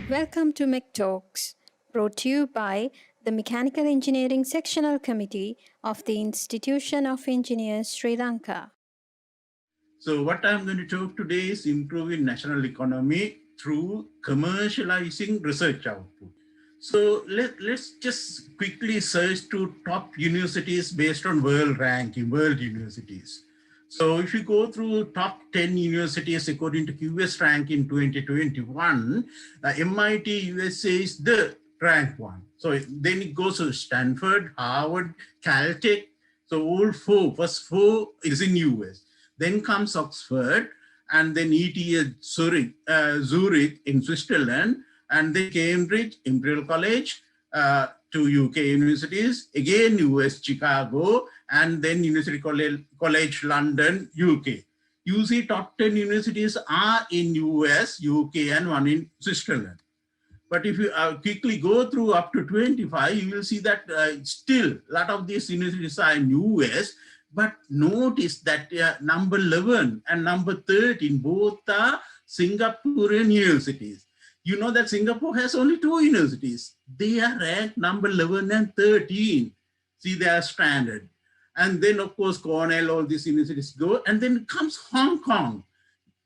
Welcome to Mech Talks, brought to you by the Mechanical Engineering Sectional Committee of the Institution of Engineers, Sri Lanka. So what I'm going to talk today is improving national economy through commercializing research output. So let's just quickly search to top universities based on world ranking, world universities. So if you go through top 10 universities according to QS rank in 2021, MIT USA is the rank one. So then it goes to Stanford, Harvard, Caltech. So all first four is in US. Then comes Oxford, and then ETH Zurich in Switzerland, and then Cambridge, Imperial College, two UK universities, again US, Chicago, and then University College London, UK. You see top 10 universities are in US, UK, and one in Switzerland. But if you quickly go through up to 25, you will see that still a lot of these universities are in US, but notice that number 11 and number 13 both are Singaporean universities. You know that Singapore has only two universities. They are ranked number 11 and 13. See, they are standard. And then, of course, Cornell, all these universities go. And then comes Hong Kong,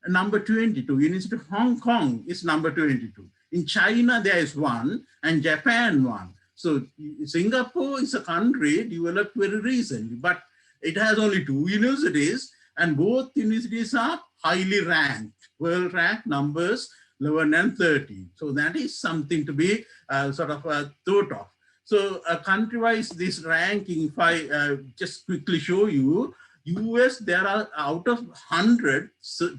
number 22. University of Hong Kong is number 22. In China, there is one, and Japan one. So Singapore is a country developed very recently, but it has only two universities, and both universities are highly ranked, world ranked numbers 11 and 13. So that is something to be sort of thought of. So country-wise, this ranking, if I just quickly show you, US, there are out of 100,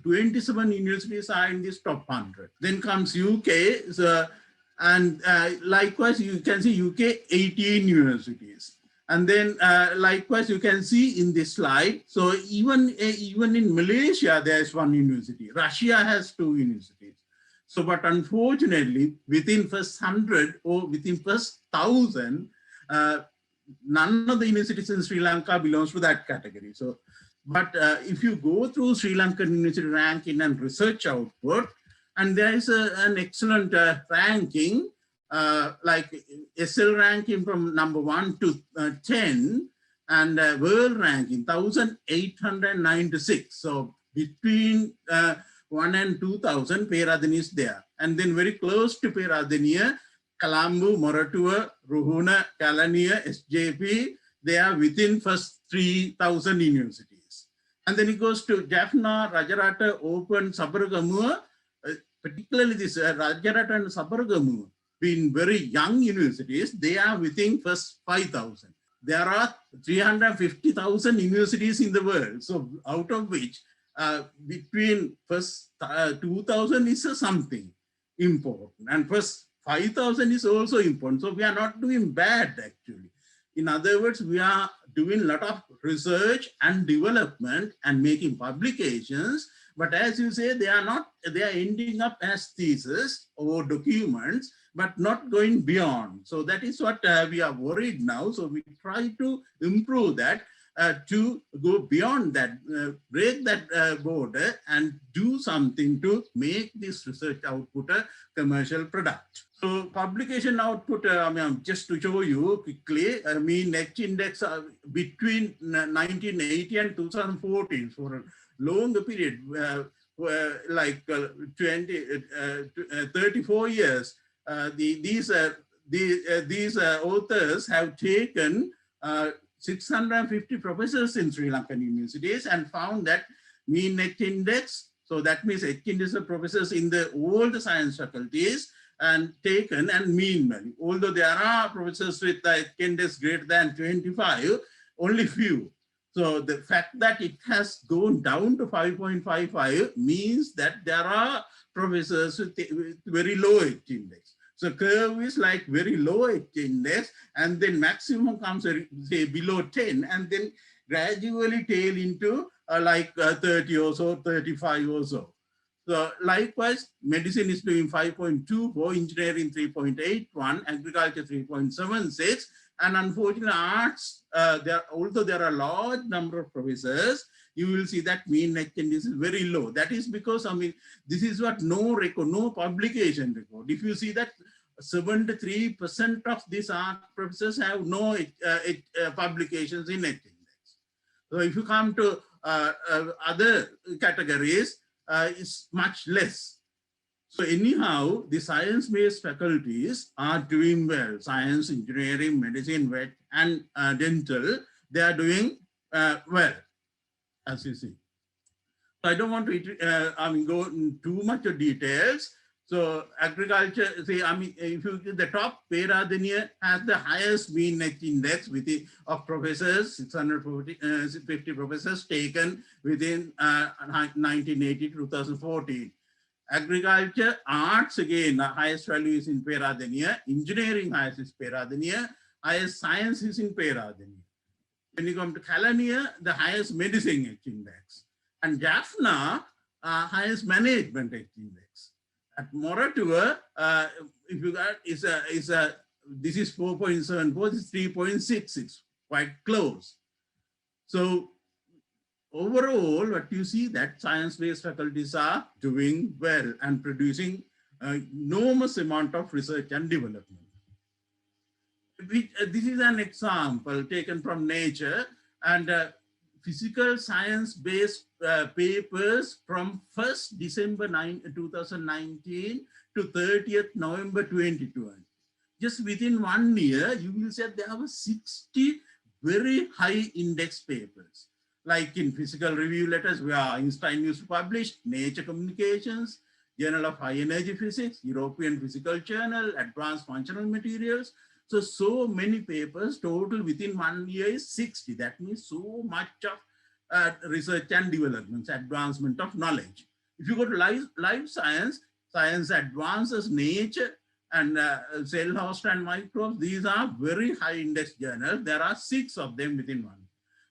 27 universities are in this top 100. Then comes UK, and likewise, you can see UK 18 universities. And then likewise, you can see in this slide, so even in Malaysia, there's one university. Russia has two universities. So, but unfortunately, within first 100 or within first 1,000, none of the universities in Sri Lanka belongs to that category. So, but if you go through Sri Lankan university ranking and research output, and there is an excellent ranking, like SL ranking from number 1 to 10, and world ranking 1,896. So between 1 and 2,000, Peradeniya is there. And then very close to Peradeniya, Colombo, Moratuwa, Ruhuna, Kalaniya, SJP, they are within first 3,000 universities. And then it goes to Jaffna, Rajarata, Open, Sabaragamuwa, particularly this Rajarata and Sabaragamuwa, being very young universities, they are within first 5,000. There are 350,000 universities in the world. So out of which, between first 2,000 is something important, and first 5,000 is also important. So we are not doing bad, actually. In other words, we are doing a lot of research and development and making publications. But as you say, they are ending up as thesis or documents, but not going beyond. So that is what we are worried now. So we try to improve that to go beyond that, break that border and do something to make this research output a commercial product. So publication output, just to show you quickly, Mech index between 1980 and 2014 for a longer period, like 34 years, these authors have taken 650 professors in Sri Lankan universities and found that mean Mech index, so that means Mech index of professors in all the science faculties, and taken and mean value. Although there are professors with Mech index greater than 25, only few. So the fact that it has gone down to 5.55 means that there are professors with very low Mech index. So curve is like very low Mech index, and then maximum comes say below 10, and then gradually tail into like 30 or so, 35 or so. So likewise, medicine is doing 5.24, engineering 3.81, agriculture 3.76, and unfortunately arts, although there are a large number of professors, you will see that mean net change is very low. That is because, I mean, this is what no record, no publication record. If you see that 73% of these art professors have no publications in net index. So if you come to other categories, it's much less. So anyhow, the science-based faculties are doing well. Science, engineering, medicine, vet, and dental, they are doing well, as you see. So I don't want to go in too much of details. So agriculture, say, I mean, if you the top Peradeniya has the highest mean net index of professors, 650 professors taken within 1980 to 2014. Agriculture, arts, again, the highest value is in Peradeniya. Engineering, highest is Peradeniya. Highest science is in Peradeniya. When you come to Kalaniya, the highest medicine index. And Jaffna, highest management index. At Moratuva, if you got, this is 4.74, this is 3.66, quite close. So overall, what you see that science-based faculties are doing well and producing enormous amount of research and development. This is an example taken from Nature, and physical science-based papers from 1st December 2019 to 30th November 2020. Just within 1 year, you will see there were 60 very high index papers. Like in Physical Review Letters, where Einstein used to publish, Nature Communications, Journal of High Energy Physics, European Physical Journal, Advanced Functional Materials. So many papers, total within 1 year is 60. That means so much of research and developments, advancement of knowledge. If you go to life science, science advances, Nature, and Cell Host and Microbes, these are very high index journals. There are 6 of them within one.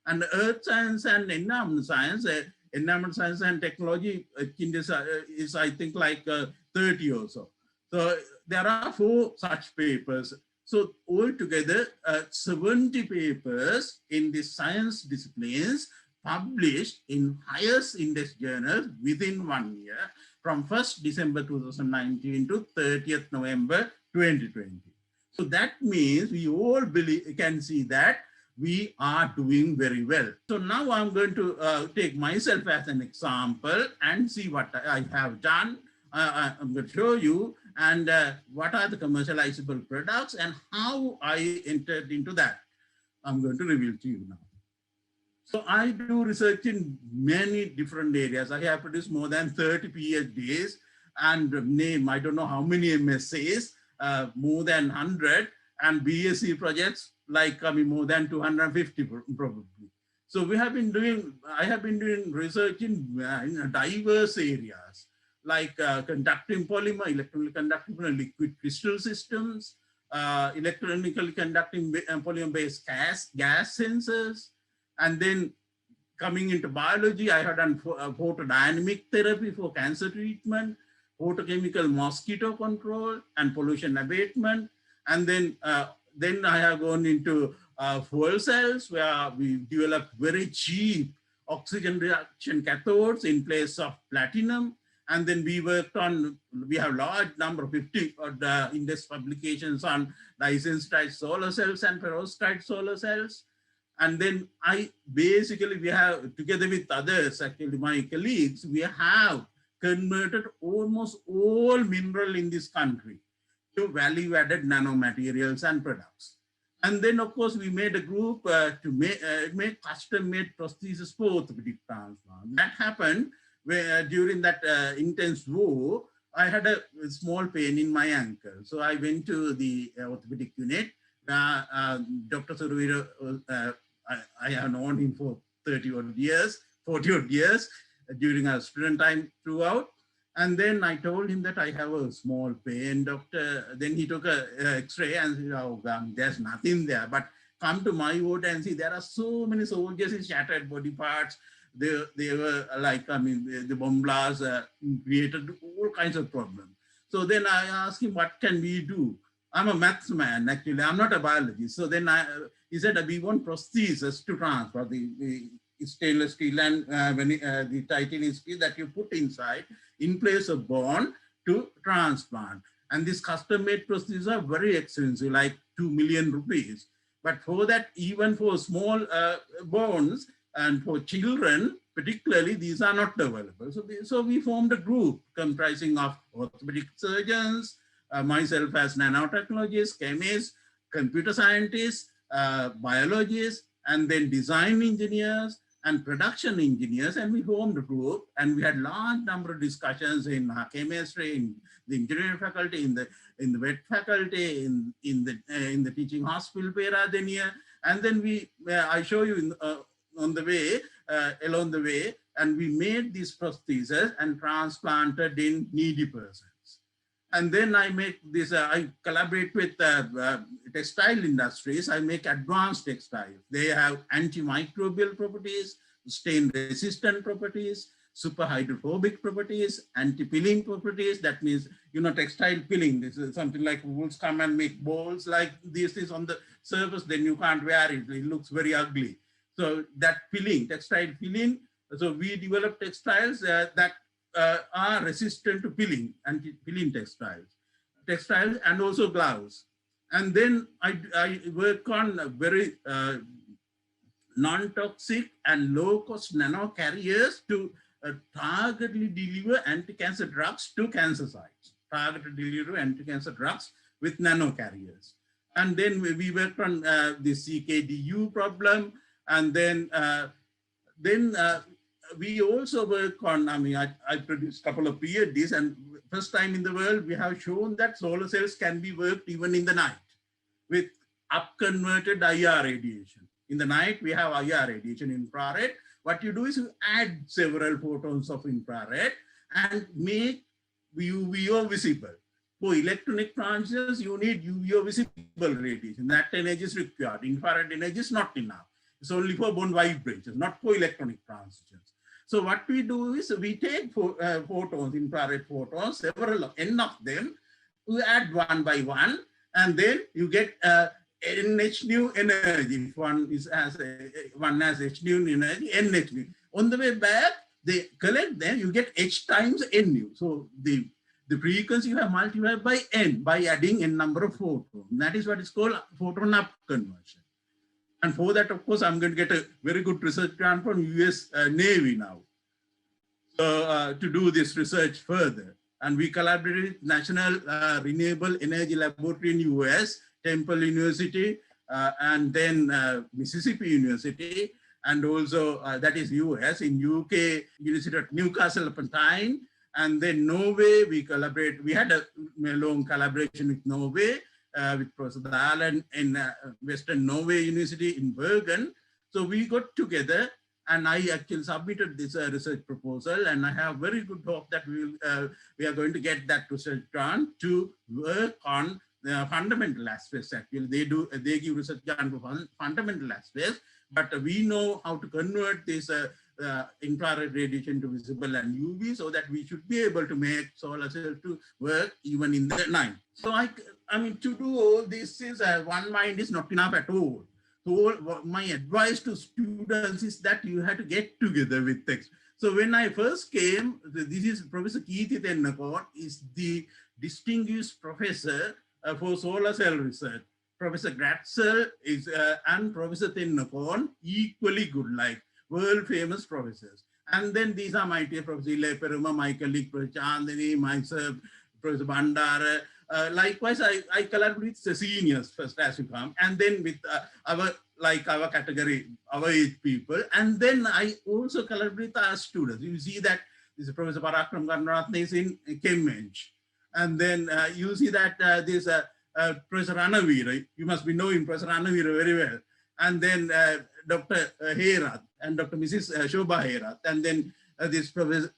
And Earth Science and Environment Science, and Technology is I think like 30 or so. So there are 4 such papers. So altogether, 70 papers in the science disciplines published in highest index journals within 1 year, from 1st December 2019 to 30th November 2020. So that means we all can see that we are doing very well. So now I'm going to take myself as an example and see what I have done. I'm going to show you and what are the commercializable products and how I entered into that. I'm going to reveal to you now. So I do research in many different areas. I have produced more than 30 PhDs and I don't know how many MSCs, more than 100, and BSc projects like more than 250 probably. So I have been doing research in diverse areas like conducting polymer, electronically conducting liquid crystal systems, electronically conducting polymer-based gas sensors, and then coming into biology, I had done photodynamic therapy for cancer treatment, photochemical mosquito control, and pollution abatement, and then I have gone into fuel cells, where we developed very cheap oxygen reaction cathodes in place of platinum. And then we have large number of 50 index publications on dicensitide solar cells and perovskite solar cells. And then we have, together with others, actually my colleagues, we have converted almost all mineral in this country to value-added nanomaterials and products. And then, of course, we made a group to make custom-made prosthesis for orthopedic transplant. That happened during that intense war. I had a small pain in my ankle. So I went to the orthopedic unit. Dr. Survira, I have known him for 40 odd years during our student time throughout. And then I told him that I have a small pain, doctor. Then he took a X-ray and said, oh, there's nothing there. But come to my ward and see, there are so many soldiers with shattered body parts. They were like, the bomb blasts created all kinds of problems. So then I asked him, what can we do? I'm a maths man, actually. I'm not a biologist. So then he said, we want prosthesis to transfer. stainless steel and the titanium steel that you put inside in place of bond to transplant. And these custom-made prostheses are very expensive, like 2 million rupees. But for that, even for small bones and for children, particularly, these are not available. So we formed a group comprising of orthopedic surgeons, myself as nanotechnologist, chemists, computer scientists, biologists, and then design engineers and production engineers, and we formed a group, and we had large number of discussions in chemistry, in the engineering faculty, in the vet faculty, in the teaching hospital Peradeniya, and then I show you on the way along the way, and we made these prostheses and transplanted in needy persons. And then I make this, I collaborate with textile industries. I make advanced textiles. They have antimicrobial properties, stain resistant properties, super hydrophobic properties, anti-pilling properties. That means, textile pilling. This is something like wolves come and make balls like this is on the surface, then you can't wear it. It looks very ugly. So that pilling, textile pilling. So we develop textiles that are resistant to pilling, anti-pilling textiles, and also gloves. And then I work on a very non-toxic and low-cost nano carriers to targetedly deliver anti-cancer drugs to cancer sites. Targeted delivery anti-cancer drugs with nano carriers. And then we worked on the CKDU problem, and then we also work on, I produced a couple of PhDs, and first time in the world, we have shown that solar cells can be worked even in the night with up-converted IR radiation. In the night, we have IR radiation, infrared. What you do is you add several photons of infrared and make UVO visible. For electronic transistors, you need UVO visible radiation. That energy is required. Infrared energy is not enough. It's only for bond vibrations, not for electronic transistors. So what we do is we take photons, infrared photons, several N of them, we add one by one, and then you get NH nu energy. If one has H nu energy, NH nu. On the way back, they collect them, you get H times N nu. So the frequency you have multiplied by N by adding N number of photons. That is what is called photon up conversion. And for that, of course, I'm going to get a very good research grant from US Navy now to do this research further. And we collaborated with National Renewable Energy Laboratory in US, Temple University, and then Mississippi University, and also that is US. In UK, University of Newcastle upon Tyne, and then Norway, we collaborate. We had a long collaboration with Norway, with Professor Dahlen in Western Norway University in Bergen. So we got together, and I actually submitted this research proposal, and I have very good hope that we are going to get that research grant to work on the fundamental aspects. Actually, they give research grant for fundamental aspects, but we know how to convert this infrared radiation to visible and UV, so that we should be able to make solar cells to work even in the night. So I mean, to do all these things, one mind is not enough at all. So my advice to students is that you have to get together with text. So when I first came, this is Professor Keethi Tennakon, is the distinguished professor for solar cell research. Professor Gratzel is and Professor Tennakon equally good, like world famous professors. And then these are my dear Professor Ile Peruma, my colleague Professor Chandani, myself, Professor Bandara. Likewise, I collaborate with the seniors first as you come, and then with our category, our age people, and then I also collaborate with our students. You see that this is Professor Parakram Gannaratne is in Cambridge, and then you see that this Professor Ranavira, you must be knowing Professor Ranavira very well, and then Dr. Herath and Dr. Mrs. Shobha Herath, and then this Professor.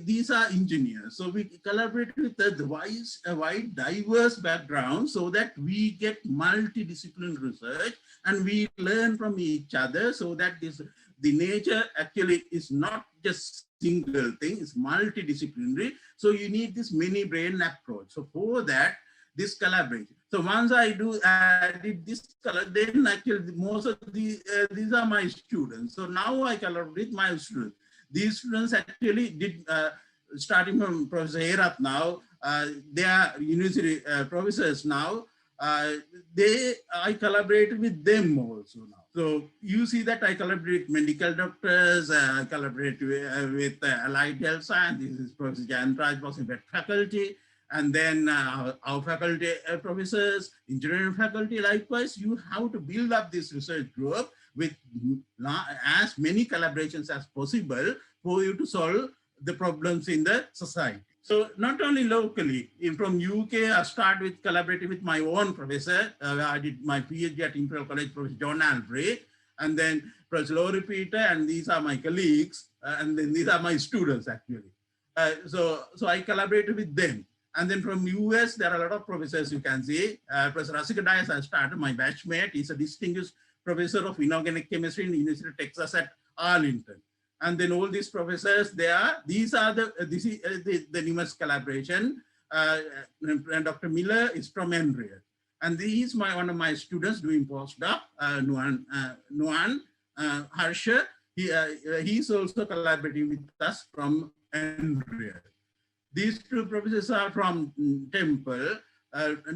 These are engineers, so we collaborate with the wide, diverse background, so that we get multidisciplinary research and we learn from each other, so that the nature actually is not just single thing; it's multidisciplinary. So you need this many brain approach. So for that, this collaboration. So once I did this color, then actually most of these are my students. So now I collaborate with my students. These students actually did, starting from Professor Herat now, they are university professors now. I collaborate with them also now. So you see that I collaborate with medical doctors, I collaborate with allied health science. This is Professor Rajapakse faculty. And then our faculty professors, engineering faculty, likewise, you have to build up this research group with as many collaborations as possible for you to solve the problems in the society. So not only locally, from UK, I started with collaborating with my own professor. I did my PhD at Imperial College, Professor John Albright, and then Professor Laurie Peter, and these are my colleagues, and then these are my students actually. So I collaborated with them. And then from US, there are a lot of professors you can see. Professor Rasika Dias, I started my batchmate. He's a distinguished professor of inorganic chemistry in the University of Texas at Arlington. And then all these professors, this is the newest collaboration. And Dr. Miller is from NREA. And he is one of my students doing postdoc, Nuan Harsha. He's also collaborating with us from NREA. These two professors are from Temple.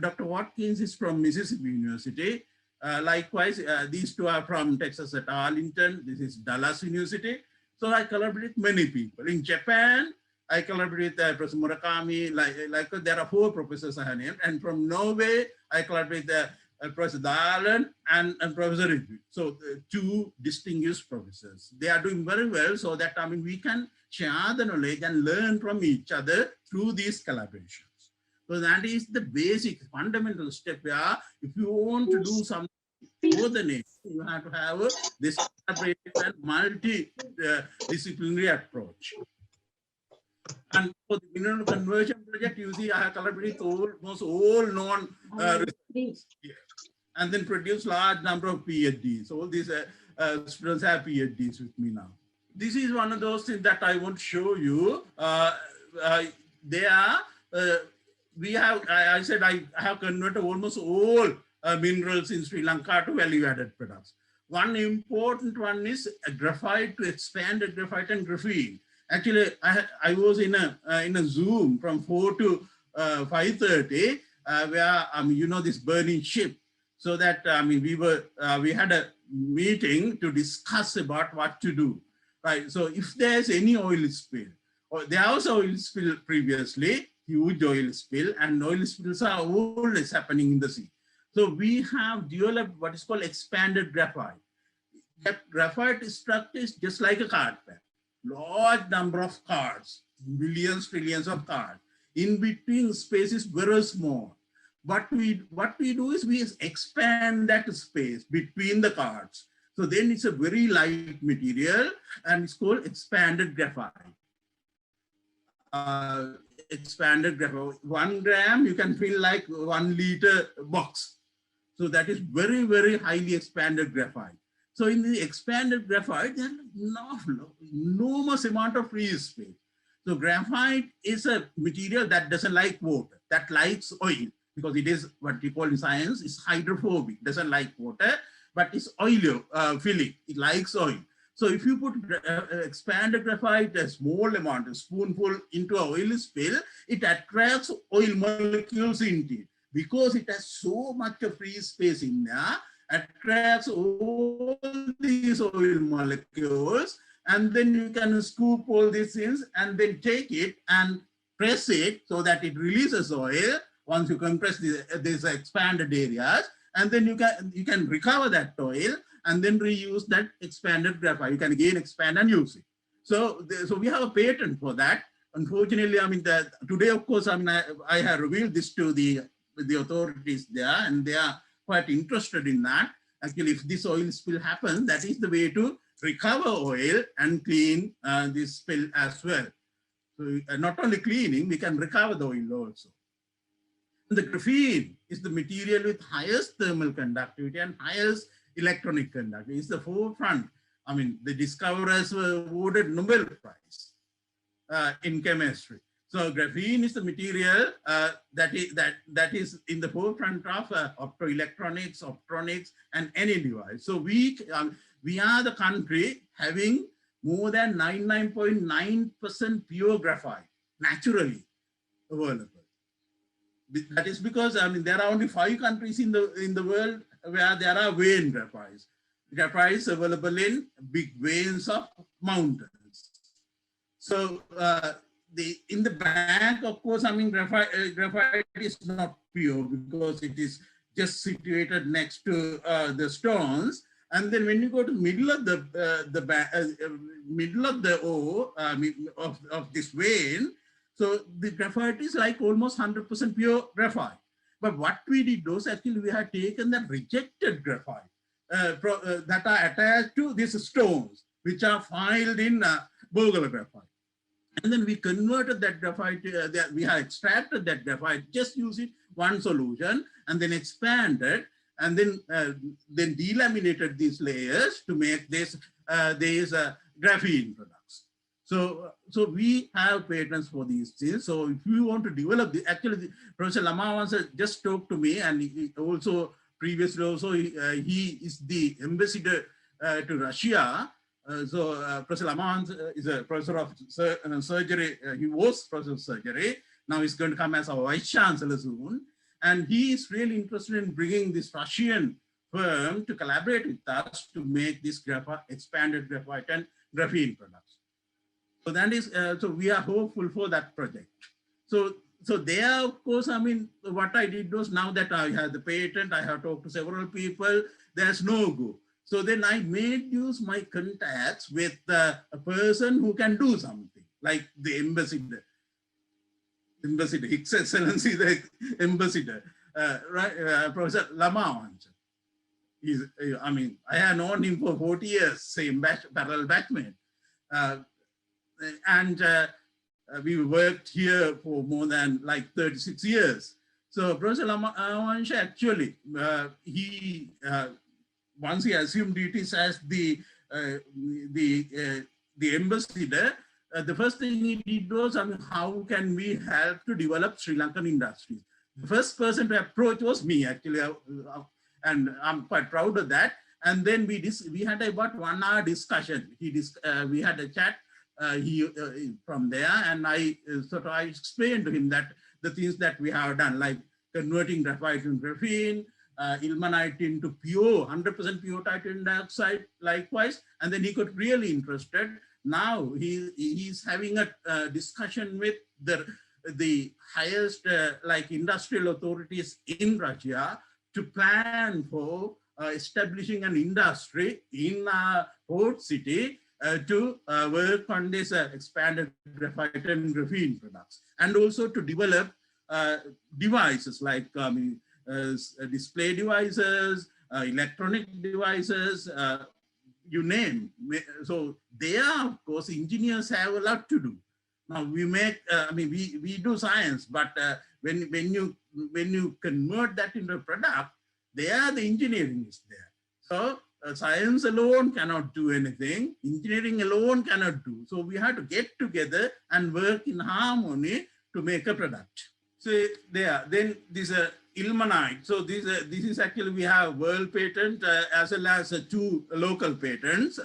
Dr. Watkins is from Mississippi University. Likewise, these two are from Texas at Arlington. This is Dallas University. So I collaborate with many people. In Japan, I collaborate with Professor Murakami. Like there are 4 professors I have named. And from Norway, I collaborate with Professor Dahlen and Professor Ridley. So 2 distinguished professors. They are doing very well so that we can share the knowledge and learn from each other through these collaborations. So that is the basic fundamental step where if you want to do something for the nation, you have to have this collaborative and multi-disciplinary approach. And for the mineral conversion project, you see I have collaborated with almost all known researchers here, and then produce large number of PhDs. All these students have PhDs with me now. This is one of those things that I want to show you. I said I have converted almost all minerals in Sri Lanka to value-added products. One important one is graphite to expanded graphite and graphene. Actually, I was in a Zoom from 4 to 5:30, where this burning ship. So that we had a meeting to discuss about what to do. Right. So if there's any oil spill, or there was oil spill previously, huge oil spill, and oil spills are always happening in the sea. So we have developed what is called expanded graphite. That graphite structure is just like a card pack. Large number of cards, billions, trillions of cards. In between space is very small. What we do is we expand that space between the cards. So then it's a very light material and it's called expanded graphite. Expanded graphite, 1 gram, you can feel like 1 liter box. So that is very, very highly expanded graphite. So in the expanded graphite, there's enormous amount of free space. So graphite is a material that doesn't like water, that likes oil, because it is what we call in science is hydrophobic, doesn't like water, but it's oiliophilic, it likes oil. So if you put expanded graphite, a small amount, a spoonful into an oil spill, it attracts oil molecules into it. Because it has so much of free space in there, attracts all these oil molecules, and then you can scoop all these things and then take it and press it so that it releases oil once you compress these expanded areas, and then you can recover that oil and then reuse that expanded graphite. You can again expand and use it. So we have a patent for that. Unfortunately, today, of course, I have revealed this to the authorities there, and they are quite interested in that. Actually, if this oil spill happens, that is the way to recover oil and clean this spill as well. So not only cleaning, we can recover the oil also. The graphene is the material with highest thermal conductivity and highest electronic conductivity. It's the forefront. The discoverers were awarded Nobel Prize in chemistry. So graphene is the material that is in the forefront of optoelectronics, optronics, and any device. So we are the country having more than 99.9% pure graphite naturally available. That is because there are only 5 countries in the world where there are vein graphites. Graphites available in big veins of mountains. So in the back, of course, graphite is not pure because it is just situated next to the stones. And then when you go to middle of middle of the ore of this vein, so the graphite is like almost 100% pure graphite. But what we did was actually we had taken the rejected graphite that are attached to these stones, which are filed in Bogle graphite. And then we converted that graphite, we have extracted that graphite, just use it one solution, and then expanded, and then delaminated these layers to make these graphene products. So we have patents for these things. So if you want to develop actually, Professor Lama just talked to me, and he also previously also he is the ambassador to Russia. Professor Lamont is a professor of surgery. He was professor of surgery. Now he's going to come as our vice chancellor soon. And he is really interested in bringing this Russian firm to collaborate with us to make this expanded graphite and graphene products. So that is, so we are hopeful for that project. So there, of course, what I did was, now that I have the patent, I have talked to several people, there's no go. So then I made use my contacts with a person who can do something, like the ambassador, His Excellency, the ambassador, Professor Lama. I have known him for 40 years, same parallel batchmate. We worked here for more than like 36 years. So Professor Lama actually, once he assumed duties as the ambassador, the first thing he did was, how can we help to develop Sri Lankan industries? The first person to approach was me, actually, and I'm quite proud of that. And then we had about 1 hour discussion. We had a chat from there, and I explained to him that the things that we have done, like converting graphite into graphene, Illuminite into pure, 100% pure titanium dioxide, likewise, and then he got really interested. Now he's having a discussion with the highest industrial authorities in Russia to plan for establishing an industry in a port city to work on this expanded graphite and graphene products, and also to develop devices like display devices, electronic devices, you name. So there, of course, engineers have a lot to do. Now we make, we do science, but when you convert that into a product, there the engineering is there. So science alone cannot do anything. Engineering alone cannot do. So we have to get together and work in harmony to make a product. So there, then this Illuminite. So this is actually, we have world patent as well as 2 local patents.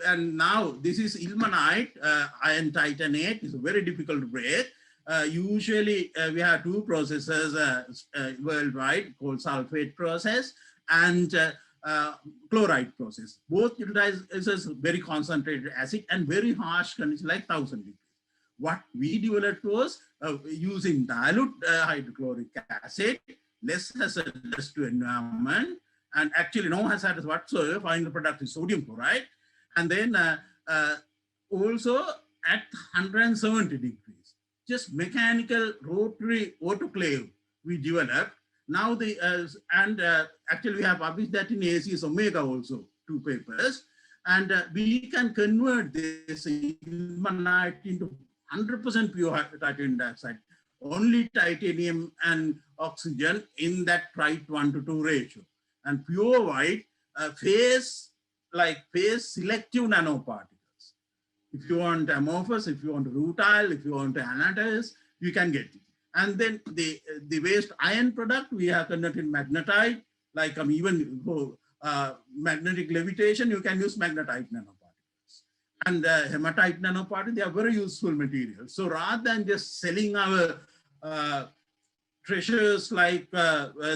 And now this is Illuminite, iron titanate. It's very difficult to break. Usually we have 2 processes worldwide called sulfate process and chloride process. Both utilizes very concentrated acid and very harsh conditions like 1000 degrees. What we developed was using dilute hydrochloric acid, less hazardous to environment, and actually no hazardous whatsoever. Final product is sodium chloride, and then also at 170 degrees, just mechanical rotary autoclave we developed. Now actually we have published that in ACS Omega also, 2 papers, and we can convert this ilmenite into 100% pure titanium dioxide, only titanium and oxygen in that right 1:2 ratio, and pure white phase selective nanoparticles. If you want amorphous, if you want rutile, if you want anatase, you can get it. And then the waste iron product, we have converted magnetite, like even for magnetic levitation, you can use magnetite nanoparticles. And hematite nanoparticles, they are very useful materials. So rather than just selling our treasures like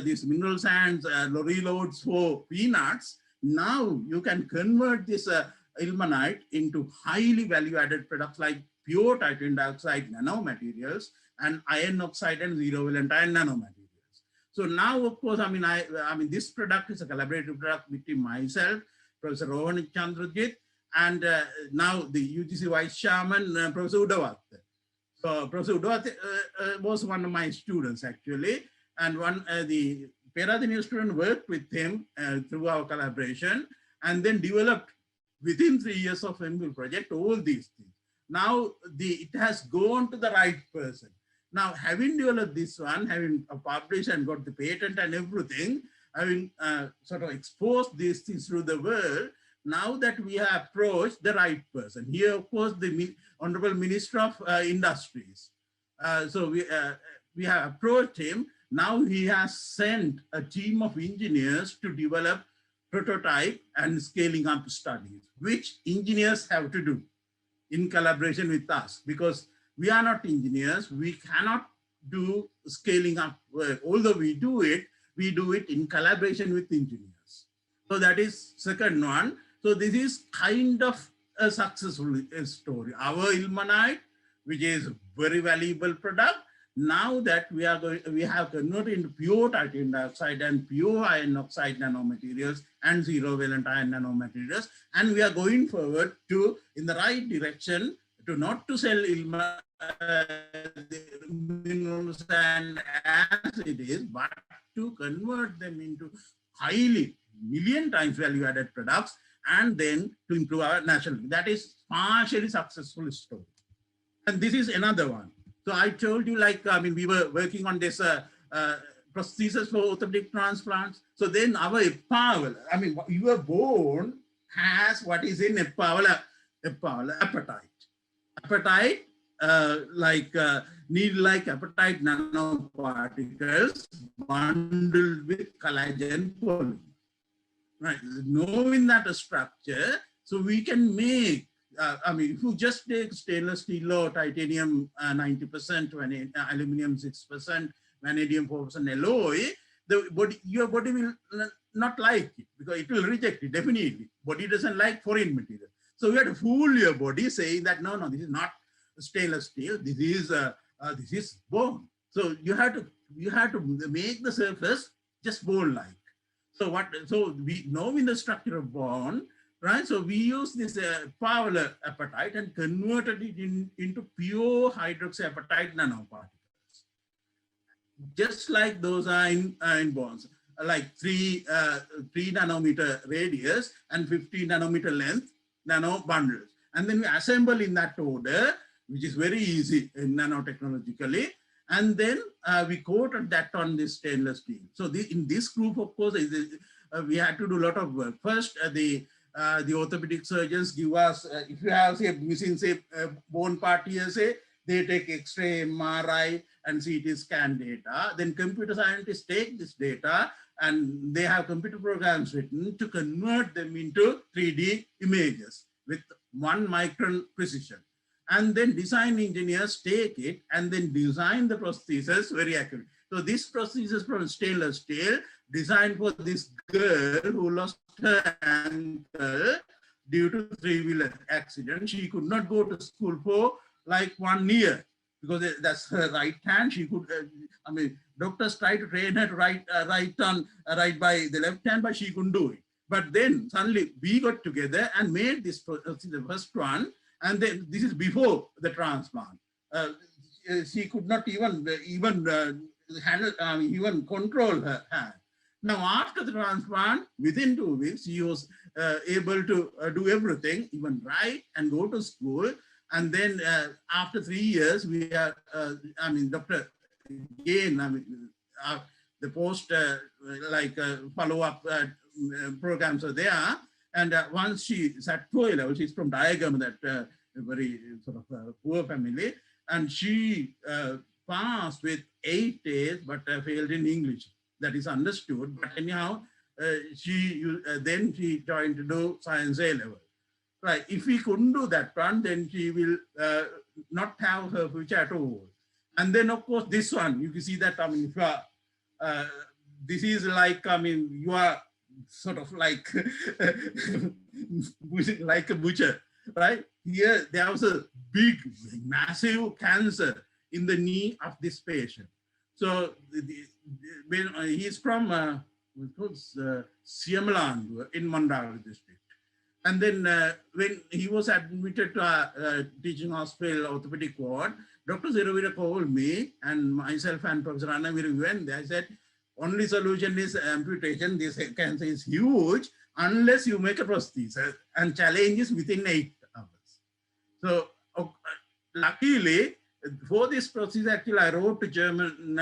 these mineral sands, lorry loads for peanuts, now you can convert this ilmenite into highly value-added products like pure titanium dioxide nanomaterials and iron oxide and zero valent iron nanomaterials. So now, of course, I mean, this product is a collaborative product between myself, Professor Rohan Chandrajit, and now the UGC Vice Chairman, Professor Udavath. So Professor Udavath was one of my students actually, and the Peradeniya student worked with him through our collaboration, and then developed within 3 years of MPhil project all these things. Now it has gone to the right person. Now, having developed this one, having published and got the patent and everything, having sort of exposed these things through the world, now that we have approached the right person. Here, of course, the Honorable Minister of Industries. So we have approached him. Now he has sent a team of engineers to develop prototype and scaling up studies, which engineers have to do in collaboration with us, because we are not engineers. We cannot do scaling up work. Although we do it in collaboration with engineers. So that is second one. So this is kind of a successful story. Our ilmenite, which is a very valuable product, now that we have converted into pure titanium dioxide and pure iron oxide nanomaterials and zero valent iron nanomaterials, and we are going forward to in the right direction to not to sell mineral sand as it is, but to convert them into highly million times value-added products, and then to improve our national. That is partially successful story. And this is another one. So I told you, like, I mean, we were working on this prosthesis for orthopedic transplants. So then our epival, I mean, your bone has what is in epival apatite. Apatite, needle-like apatite nanoparticles bundled with collagen polymer. Right, knowing that structure, so we can make, I mean, if you just take stainless steel or titanium 90%, aluminum 6%, vanadium 4% alloy, your body will not like it because it will reject it, definitely. Body doesn't like foreign material. So you have to fool your body saying that, no, this is not stainless steel, this is bone. So you have to make the surface just bone-like. So we know in the structure of bone, right? So we use this power apatite and converted it into pure hydroxyapatite nanoparticles. Just like those are in bones, like 3 nanometer radius and 15 nanometer length nano bundles. And then we assemble in that order, which is very easy in nanotechnologically. And then we coated that on this stainless steel. So in this group, of course, we had to do a lot of work. First, the orthopedic surgeons give us, if you have, say, missing, say, bone part here, say, they take X-ray, MRI, and CT scan data. Then computer scientists take this data, and they have computer programs written to convert them into 3D images with 1 micron precision. And then design engineers take it and then design the prosthesis very accurately. So this prosthesis from stainless steel designed for this girl who lost her ankle due to 3-wheeler accident. She could not go to school for like 1 year because that's her right hand. She could, I mean, doctors tried to train her to write by the left hand, but she couldn't do it. But then suddenly we got together and made this the first one. And then this is before the transplant. She could not even handle, even control her hand. Now, after the transplant, within 2 weeks, she was able to do everything, even write and go to school. And then after 3 years, we are, Dr. Again, the post follow-up programs are there. And once she is at 2 level, she's from diagram that a very sort of poor family, and she passed with 8 A's but failed in English. That is understood. But anyhow, then she joined to do science A level. Right. If we couldn't do that one, then she will not have her future at all. And then, of course, this one, you can see that, I mean, if you are, this is like, I mean, you are sort of like, like a butcher, right? Here, there was a big, massive cancer in the knee of this patient. So when he's from Siamalandu in Mandara district. And then when he was admitted to teaching hospital orthopedic ward, Dr. Ziravira called me and myself and Professor Annavira went there. I said, only solution is amputation. This cancer is huge unless you make a prosthesis, and challenge is within 8 hours. So luckily, for this process, actually, I wrote to German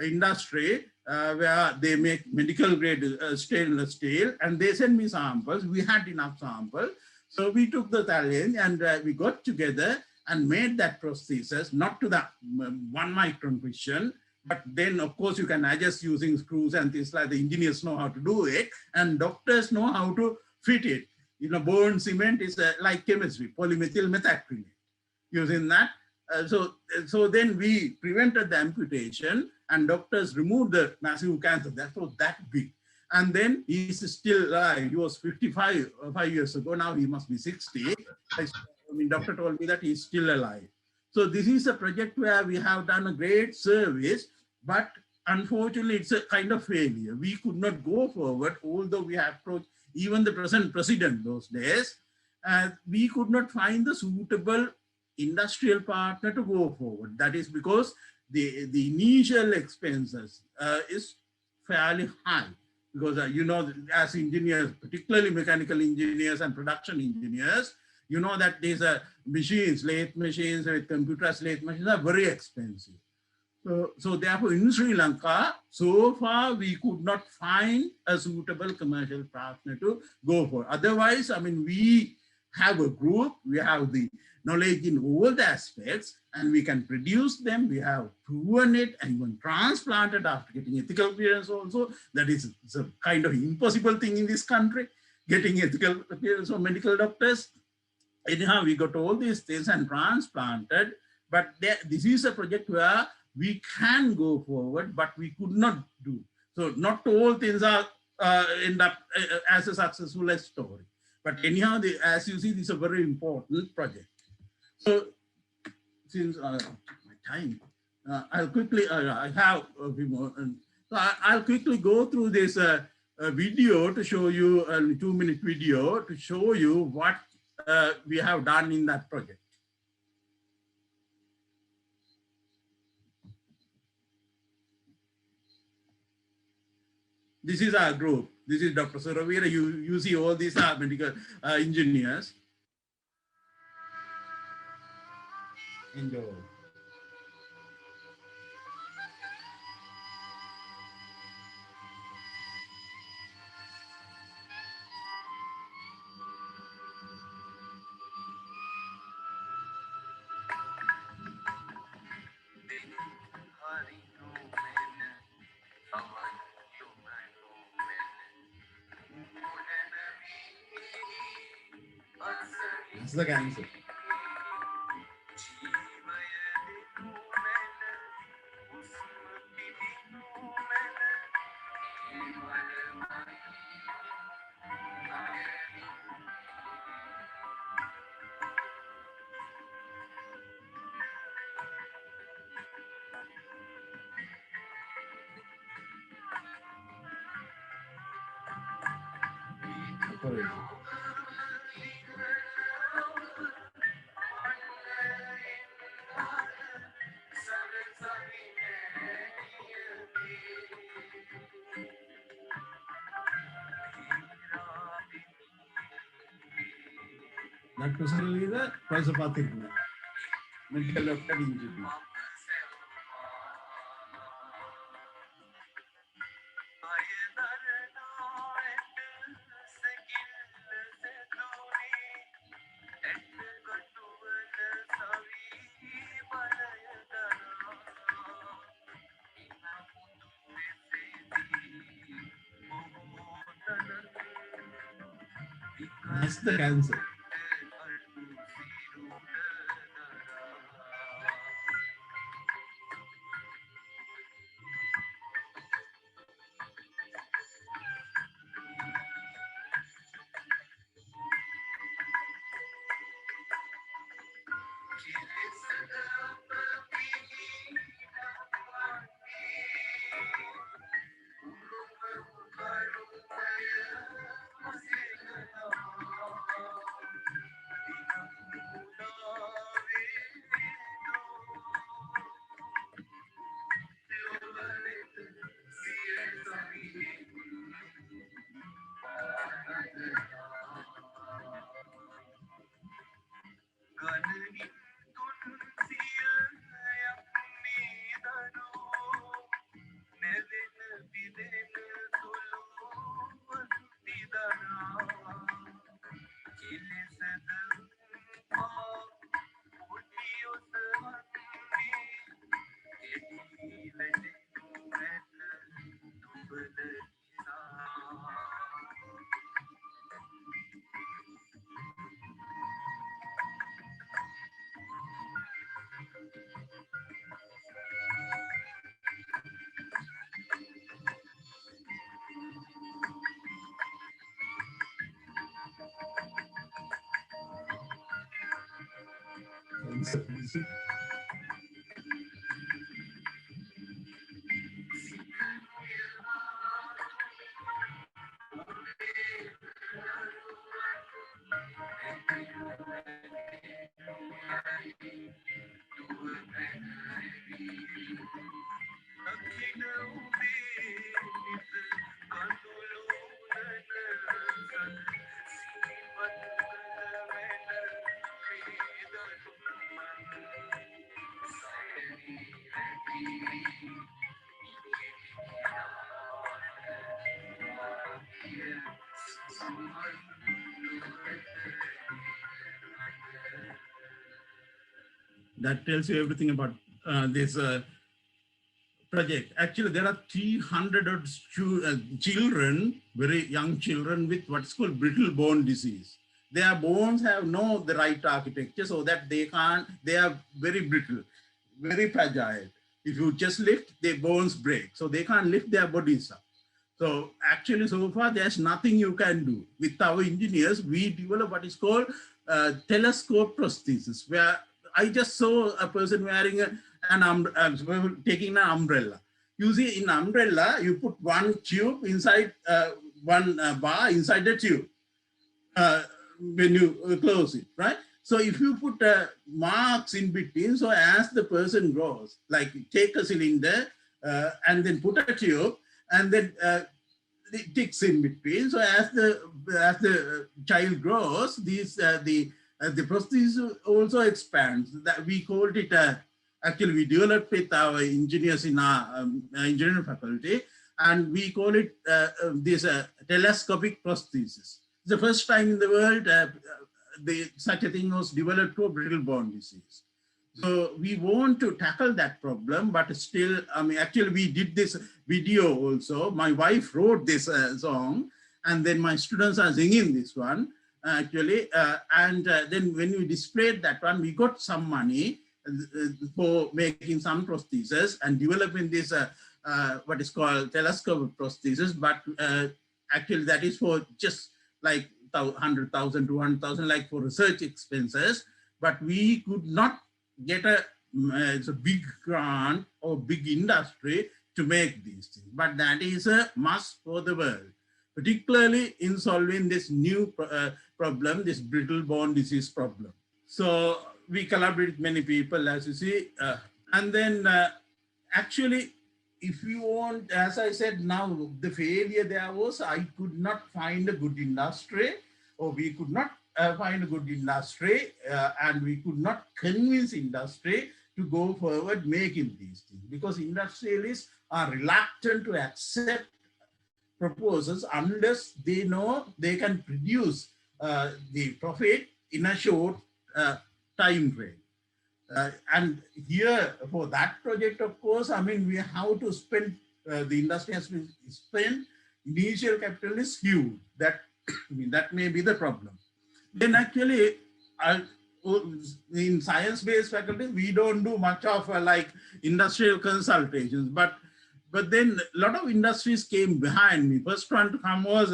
industry where they make medical grade stainless steel, and they sent me samples. We had enough samples. So we took the challenge and we got together and made that prosthesis, not to the 1 micron precision, but then of course you can adjust using screws and things like the engineers know how to do it, and doctors know how to fit it. You know, bone cement is like chemistry, polymethyl methacrylate. Using that, so then we prevented the amputation, and doctors removed the massive cancer that was that big. And then he's still alive. He was 55 5 years ago. Now he must be 60. I mean, doctor told me that he's still alive. So this is a project where we have done a great service, but unfortunately it's a kind of failure. We could not go forward, although we have approached even the present president those days. We could not find the suitable industrial partner to go forward. That is because the initial expenses is fairly high, because you know, as engineers, particularly mechanical engineers and production engineers, you know that these machines, lathe machines with computerized lathe machines are very expensive. So therefore in Sri Lanka, so far we could not find a suitable commercial partner to go for. Otherwise, I mean, we have a group, we have the knowledge in all the aspects, and we can produce them. We have proven it and even transplanted after getting ethical clearance also. That is a kind of impossible thing in this country, getting ethical clearance for medical doctors. Anyhow, we got all these things and transplanted, but this is a project where we can go forward, but we could not do. So not all things are end up as a successful story. But anyhow, as you see, this is a very important project. So since my time, I'll quickly, I have a few more. So I'll quickly go through this video to show you, a 2-minute video to show you what we have done in that project. This is our group. This is Dr. Suravira. You see all these are medical engineers. Enjoy. That's the answer. Dr. Suravira, Rajapakse, medical doctor engineer. That's the cancer. That tells you everything about this project. Actually, there are 300 odd children, very young children with what's called brittle bone disease. Their bones have no the right architecture, so that they are very brittle, very fragile. If you just lift, their bones break, so they can't lift their bodies up. So actually, so far, there's nothing you can do. With our engineers, we develop what is called telescope prosthesis, where I just saw a person wearing taking an umbrella. You see, in umbrella, you put one tube inside, one bar inside the tube when you close it, right? So if you put marks in between, so as the person grows, like take a cylinder and then put a tube, and then it ticks in between. So as the child grows, the prosthesis also expands. That we called it actually we developed with our engineers in our engineering faculty, and we call it this telescopic prosthesis. It's the first time in the world such a thing was developed for brittle bone disease. So we want to tackle that problem, but still, I mean, actually we did this video also. My wife wrote this song, and then my students are singing this one, actually. Then when we displayed that one, we got some money for making some prostheses and developing this, what is called telescope prosthesis. But actually that is for just like 100,000, 200,000, like for research expenses. But we could not get a big grant or big industry to make these things. But that is a must for the world, particularly in solving this new problem, this brittle bone disease problem. So we collaborate with many people, as you see. And then actually, if you want, as I said, now the failure there was, I could not find a good industry, or we could not find a good industry, and we could not convince industry to go forward making these things, because industrialists are reluctant to accept proposals unless they know they can produce the profit in a short time frame. And here for that project, of course, I mean, we have to spend, the industry has to spend, initial capital is huge. That, I mean, that may be the problem. Then actually, in science-based faculty, we don't do much of like industrial consultations, but then a lot of industries came behind me. First one to come was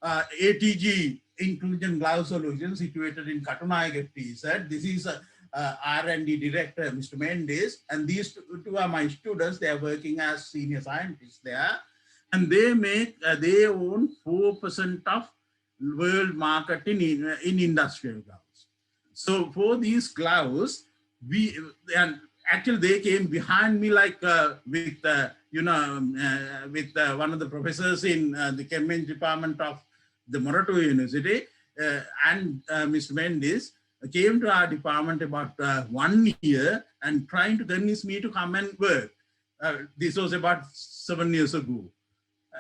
ATG, Inclusion Glove Solutions, situated in Katunayake TZ. This is R&D director, Mr. Mendes, and these two are my students. They are working as senior scientists there, and they make they own 4% of world market in industrial gloves. So for these gloves, we and actually they came behind me like with with one of the professors in the chemistry department of the Morato University and Mr. Mendes came to our department about 1 year and trying to convince me to come and work. This was about 7 years ago.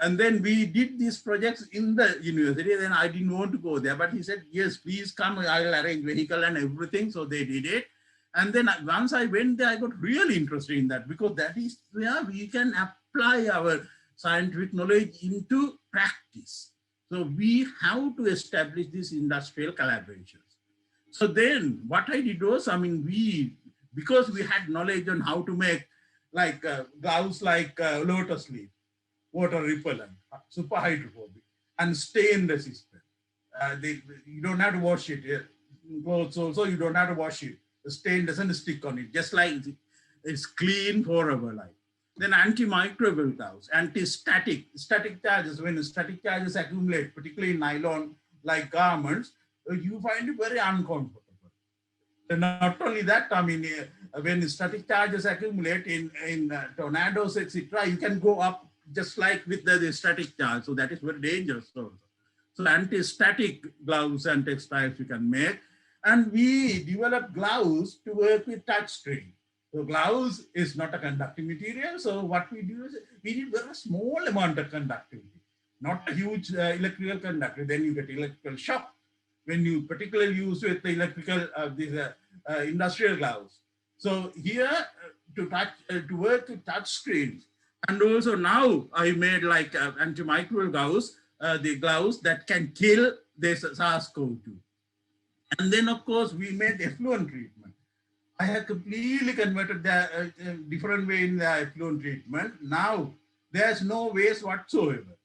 And then we did these projects in the university. Then I didn't want to go there, but he said, yes, please come. I'll arrange vehicle and everything. So they did it. And then once I went there, I got really interested in that, because that is where we can apply our scientific knowledge into practice. So we have to establish these industrial collaborations. So then what I did was, because we had knowledge on how to make like gloves like lotus leaf, water repellent, super hydrophobic, and stain resistant. You don't have to wash it. Clothes also, you don't have to wash it. The stain doesn't stick on it, just like it's clean forever. Like then antimicrobial gloves, anti-static, static charges. When static charges accumulate, particularly in nylon like garments, you find it very uncomfortable. And not only that, when static charges accumulate in tornadoes, etc., you can go up just like with the static charge. So that is very dangerous also. So anti-static gloves and textiles you can make. And we developed gloves to work with touch screen. So gloves is not a conducting material. So what we do is we need very small amount of conductivity, not a huge electrical conductivity. Then you get electrical shock when you particularly use with the electrical industrial gloves. So here to work with touch screens. And also now I made like antimicrobial gloves, the gloves that can kill this SARS-CoV-2. And then of course we made effluent treatment. I have completely converted the different way in the effluent treatment. Now there's no waste whatsoever.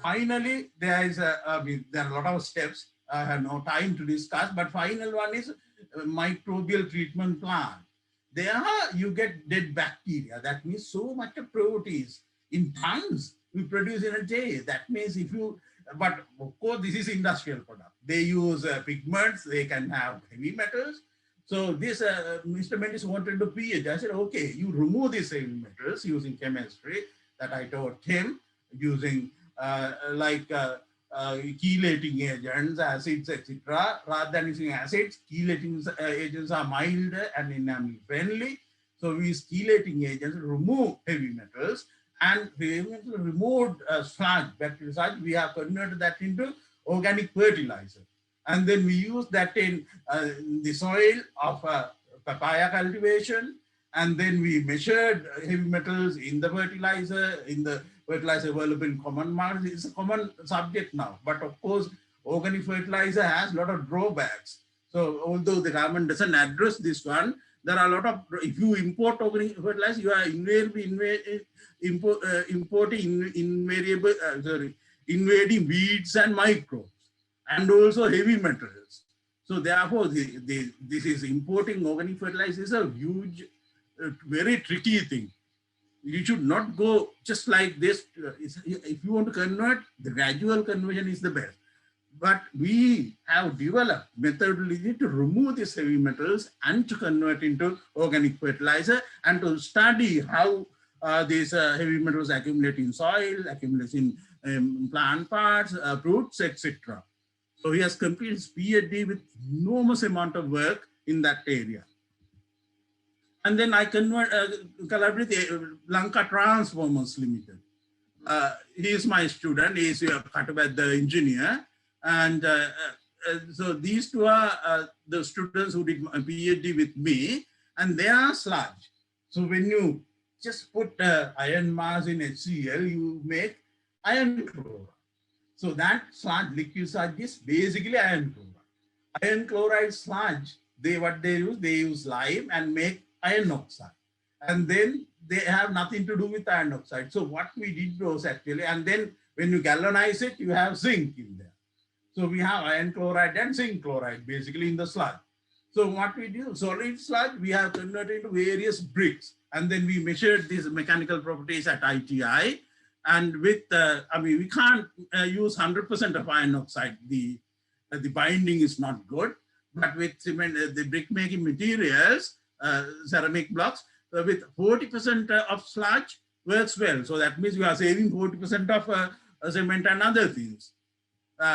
Finally, there are a lot of steps. I have no time to discuss, but final one is microbial treatment plant. There you get dead bacteria. That means so much of proteins in tons we produce in a day. That means if you, but of course this is industrial product. They use pigments, they can have heavy metals. So this, Mr. Mendes wanted to pH. I said, okay, you remove these heavy metals using chemistry that I taught him, using chelating agents, acids, etc. Rather than using acids, chelating agents are milder and enamel friendly. So we use chelating agents to remove heavy metals, and we removed sludge, bacterial sludge. We have converted that into organic fertilizer. And then we use that in the soil of papaya cultivation. And then we measured heavy metals in the fertilizer available in common markets. It's a common subject now. But of course, organic fertilizer has a lot of drawbacks. So although the government doesn't address this one, there are a lot of, if you import organic fertilizer, you are invading weeds and microbes, and also heavy metals. So therefore, this is importing organic fertilizer is a huge, very tricky thing. You should not go just like this. If you want to convert, the gradual conversion is the best. But we have developed methodology to remove these heavy metals and to convert into organic fertilizer, and to study how these heavy metals accumulate in soil, accumulate in plant parts, fruits, etc. So he has completed his PhD with enormous amount of work in that area. And then I collaborate with Lanka Transformers Limited. He is my student. He is a the engineer. And so these two are the students who did my PhD with me, and they are sludge. So when you just put iron mass in HCl, you make iron chloride. So that sludge, liquid sludge, is basically iron chloride. iron chloride sludge, they use lime and make iron oxide. And then they have nothing to do with iron oxide. So what we did was actually, and then when you galvanize it, you have zinc in there. So we have iron chloride and zinc chloride basically in the sludge. So what we do, solid sludge, we have converted into various bricks. And then we measured these mechanical properties at ITI. And with, we can't use 100% of iron oxide. The binding is not good. But with cement, the brick making materials, ceramic blocks, with 40% of sludge works well. So that means you are saving 40% of cement and other things,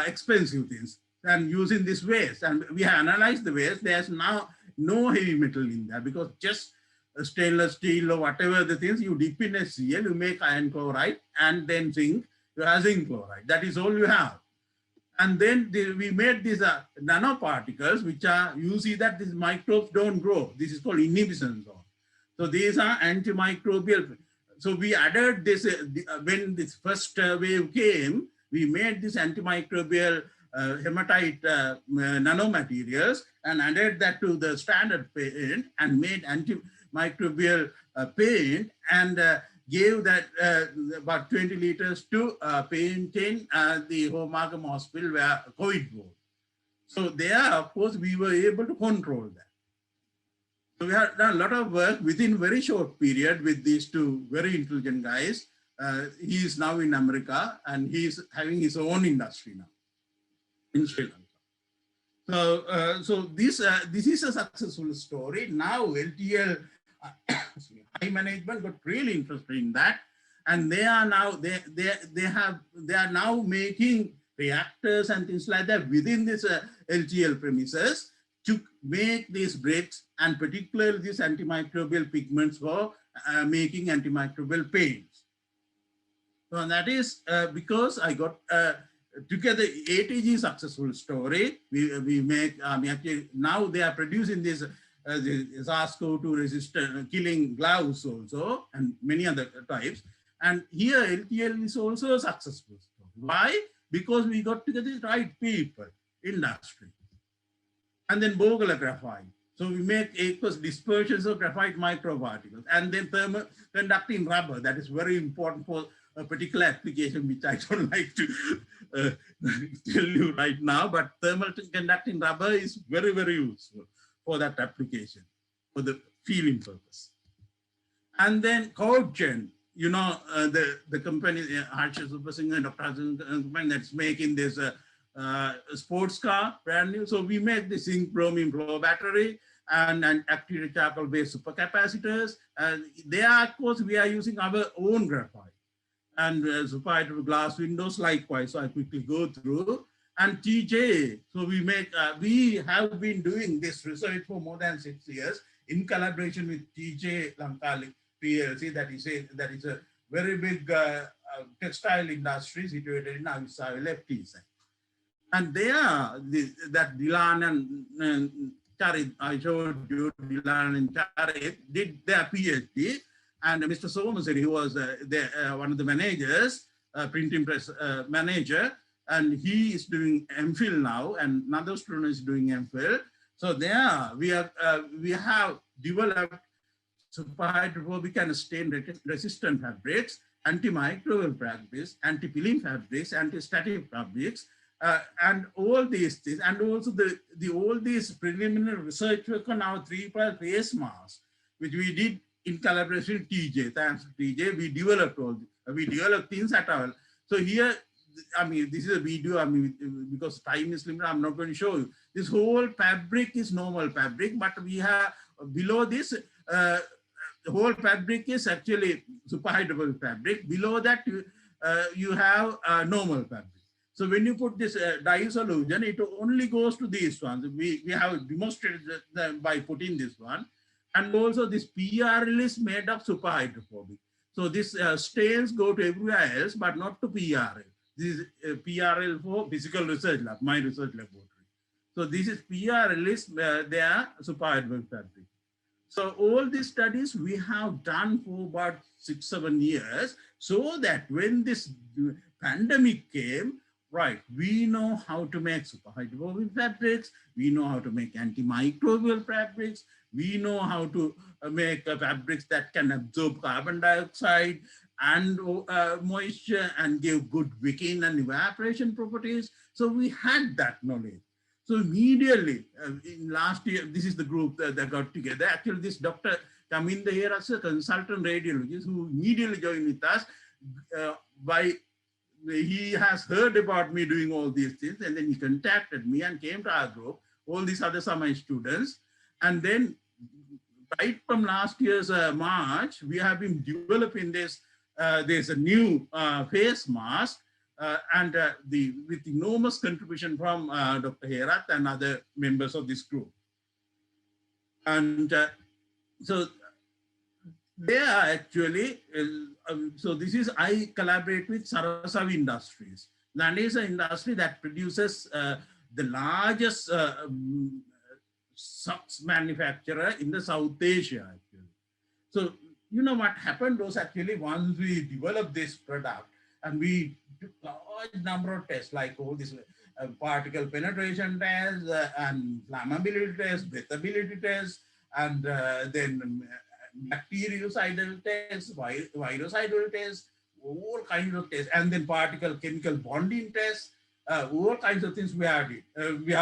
expensive things, and using this waste. And we have analyzed the waste. There's now no heavy metal in there because just stainless steel or whatever the things you dip in HCl, you make iron chloride and then zinc, you have zinc chloride. That is all you have. And then we made these nanoparticles, which are, you see that these microbes don't grow. This is called inhibition zone. So these are antimicrobial. So we added this, when this first wave came, we made this antimicrobial hematite nanomaterials and added that to the standard paint and made antimicrobial paint and gave that about 20 liters to paint in the Homagam hospital where COVID was. So there, of course, we were able to control that. So we have done a lot of work within very short period with these two very intelligent guys. He is now in America and he's having his own industry now in Sri Lanka. So this is a successful story. Now LTL high management got really interested in that, and they are now making reactors and things like that within this LTL premises to make these bricks and particularly these antimicrobial pigments for making antimicrobial paints. So that is because I got together ATG successful story. We make actually now they are producing this the SARS-CoV-2 resistant killing gloves also and many other types. And here LTL is also a successful story. Why? Because we got together the right people, industry. And then Bogala graphite. So we make aqueous dispersions of graphite microparticles and then thermal conducting rubber. That is very important for a particular application, which I don't like to tell you right now, but thermal conducting rubber is very, very useful for that application, for the feeling purpose. And then Cogen, you know, the company, Harsha Super Singh and Dr. Hassan company that's making this sports car, brand new. So we make the zinc bromine flow battery and active charcoal based supercapacitors. And there, of course, we are using our own graphite and superhydro glass windows likewise. So I quickly go through. And TJ, so we have been doing this research for more than 6 years in collaboration with TJ Lankali PLC, that is a very big textile industry situated in Avisai FT side. And there, that Dilan and Charit, I showed you, Dilan and Charit did their PhD, and Mr. Somasiri, who was one of the managers, printing press manager, and he is doing MPhil now, and another student is doing MPhil. So there we have developed superhydrophobic and stain-resistant fabrics, antimicrobial fabrics, anti-peeling fabrics, anti-static fabrics, and all these things, and also all these preliminary research work on our 3+ face mask, which we did in collaboration with TJ. Thanks to TJ, we developed things at our. So here, I mean, this is a video, I mean, because time is limited, I'm not going to show you. This whole fabric is normal fabric, but we have below this, the whole fabric is actually superhydrophobic fabric. Below that, you have normal fabric. So when you put this dye solution, it only goes to these ones. We have demonstrated that by putting this one. And also this PRL is made of superhydrophobic. So this stains go to everywhere else, but not to PRL. This is PRL for physical research lab, my research laboratory. So this is PRL is they are superhydrophobic fabric. So all these studies we have done for about 6-7 years, so that when this pandemic came, right, we know how to make superhydrophobic fabrics, we know how to make antimicrobial fabrics, we know how to make fabrics that can absorb carbon dioxide and moisture and give good wicking and evaporation properties. So we had that knowledge. So immediately, in last year, this is the group that got together. Actually, this Dr. Kaminda here as a consultant radiologist who immediately joined with us by he has heard about me doing all these things, and then he contacted me and came to our group. All these others are my students. And then right from last year's March, we have been developing this. There's a new face mask and with enormous contribution from Dr. Herat and other members of this group. And so they are actually, so this is, I collaborate with Sarasavi Industries. That is an industry that produces the largest socks manufacturer in the South Asia, actually. So, you know what happened was actually once we developed this product and we took a large number of tests, like all this particle penetration tests and flammability tests, breathability tests, and then bactericidal tests, virucidal tests, all kinds of tests, and then particle chemical bonding tests, all kinds of things we have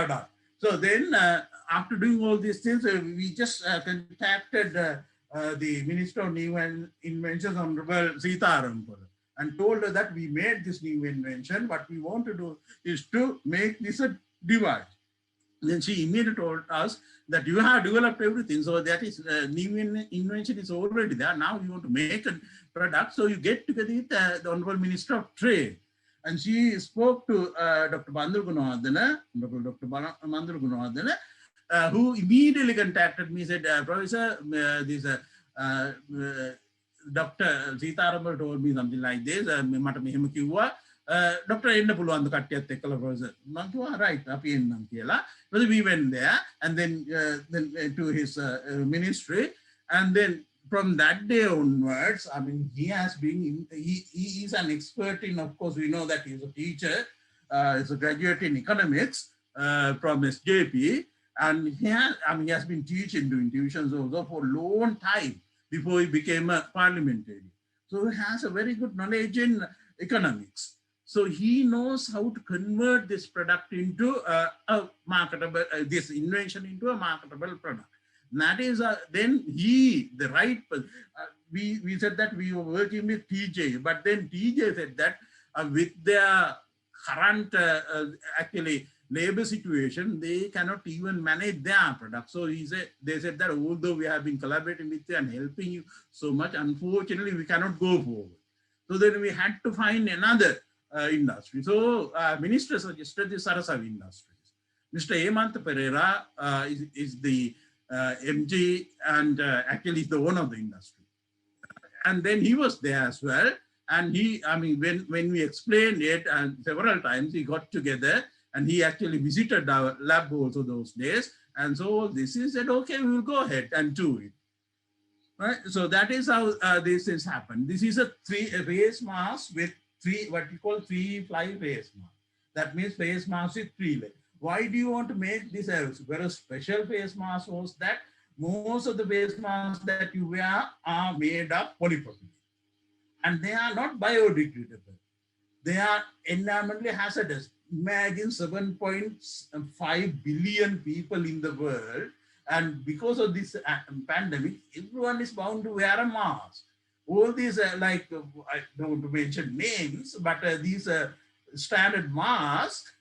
done. So then after doing all these things, we just contacted the Minister of New Inventions, Honorable Sitaram, and told her that we made this new invention. What we want to do is to make this a device. Then she immediately told us that you have developed everything. So that is new invention is already there. Now you want to make a product. So you get together with the Honorable Minister of Trade. And she spoke to Dr. Bandru Gunawardena, Dr. Bandru Gunawardena, who immediately contacted me, said, Professor, this Dr. Sitaram told me something like this. Dr. Enna Puluwan kattiyat ekkala professor. Man kiwa right api ennam kiyala. But we went there and then to his ministry, and then from that day onwards, I mean, he has been, he is an expert in, of course, we know that he's a teacher, he's a graduate in economics from SJP, and he has been teaching, doing tuitions also for a long time before he became a parliamentarian. So he has a very good knowledge in economics. So he knows how to convert this product into a marketable, this invention into a marketable product. And that is then we said that we were working with TJ, but then TJ said that with their current actually labor situation, they cannot even manage their product. So they said that although we have been collaborating with you and helping you so much, unfortunately we cannot go forward. So then we had to find another industry. So Minister suggested the Sarasavi Industries. Mr. Hemant Pereira is the MG and actually is the owner of the industry. And then he was there as well. And he, I mean, when we explained it and several times, he got together and he actually visited our lab also those days. And so this is said, okay, we will go ahead and do it. Right. So that is how this has happened. This is a face mask with what we call 3-ply face mask. That means face mask with 3 layers. Why do you want to make this a very special face mask? Was that most of the face masks that you wear are made of polypropylene, and they are not biodegradable. They are environmentally hazardous. Imagine 7.5 billion people in the world, and because of this pandemic, everyone is bound to wear a mask. All these like, I don't want to mention names, but these standard masks,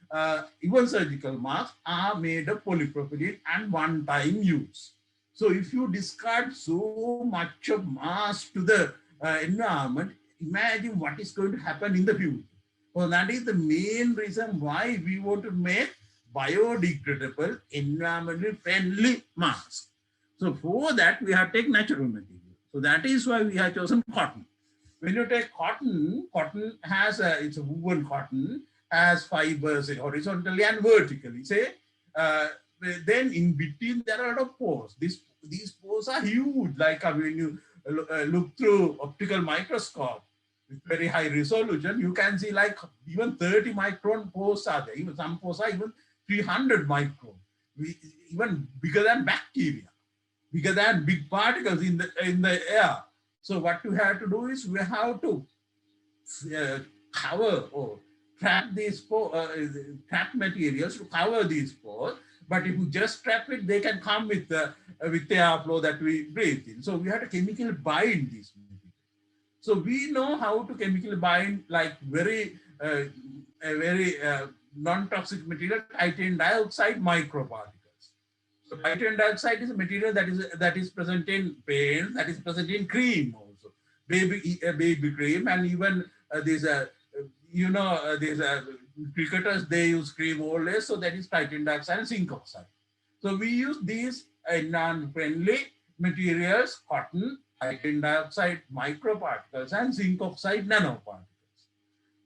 even surgical masks, are made of polypropylene and one-time use. So if you discard so much of mask to the environment, imagine what is going to happen in the future. Well, that is the main reason why we want to make biodegradable, environmentally friendly masks. So for that, we have to take natural material. So that is why we have chosen cotton. When you take cotton, cotton has it's a woven cotton, has fibers horizontally and vertically. Say, then in between there are a lot of pores. These pores are huge. Like when you look through optical microscope, with very high resolution, you can see like even 30 micron pores are there. Even some pores are even 300 micron, even bigger than bacteria, bigger than big particles in the air. So what we have to do is we have to cover or trap these trap materials to cover these pores. But if you just trap it, they can come with the airflow that we breathe in. So we have to chemically bind these materials. So we know how to chemically bind like very non-toxic material, titanium dioxide microparticles. So titanium dioxide is a material that is present in paint, that is present in cream also, baby cream, and even these these cricketers, they use cream always. So that is titanium dioxide and zinc oxide. So we use these non-friendly materials: cotton, titanium dioxide microparticles, and zinc oxide nanoparticles.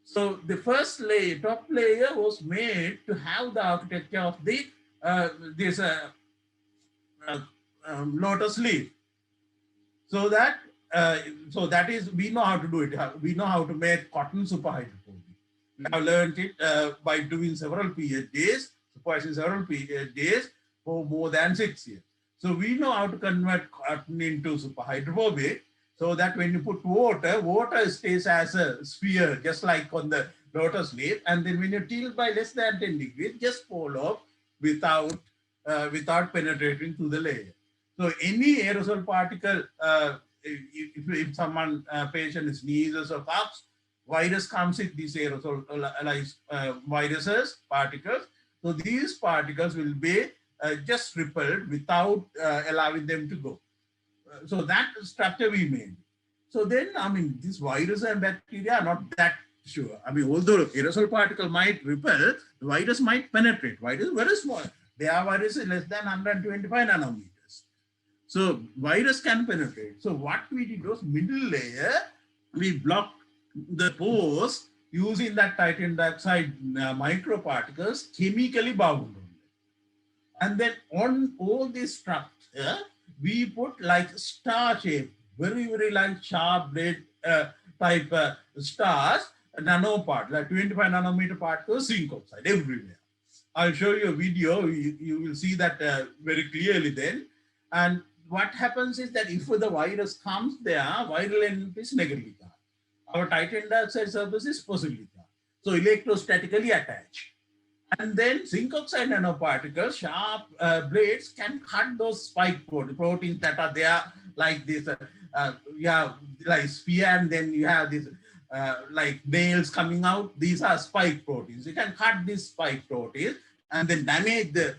So the first layer, top layer, was made to have the architecture of the this lotus leaf. So that is, we know how to do it. We know how to make cotton superhydrophobic. We have learned it by doing several PhDs, supervising several PhDs for more than 6 years. So we know how to convert cotton into superhydrophobic, so that when you put water, water stays as a sphere, just like on the lotus leaf. And then when you tilt by less than 10 degrees, just fall off without penetrating through the layer. So any aerosol particle, if someone patient sneezes or coughs, virus comes with these aerosol viruses, particles. So these particles will be just repelled without allowing them to go. So that structure we made. So then, I mean, these viruses and bacteria are not that sure. I mean, although aerosol particle might repel, the virus might penetrate. Virus is very small. Their virus is less than 125 nanometers. So virus can penetrate. So what we did was, middle layer, we blocked the pores using that titanium dioxide microparticles, chemically bound. And then on all this structure, we put like star shape, very like sharp blade type stars, nanopart, like 25 nanometer particles, zinc oxide everywhere. I'll show you a video. You will see that very clearly then. And what happens is that if the virus comes there, viral element is negatively charged. Our titanium dioxide surface is positively charged. So electrostatically attached. And then zinc oxide nanoparticles, sharp blades, can cut those spike proteins that are there, like this, like sphere, and then you have this like nails coming out. These are spike proteins. You can cut these spike proteins and then damage the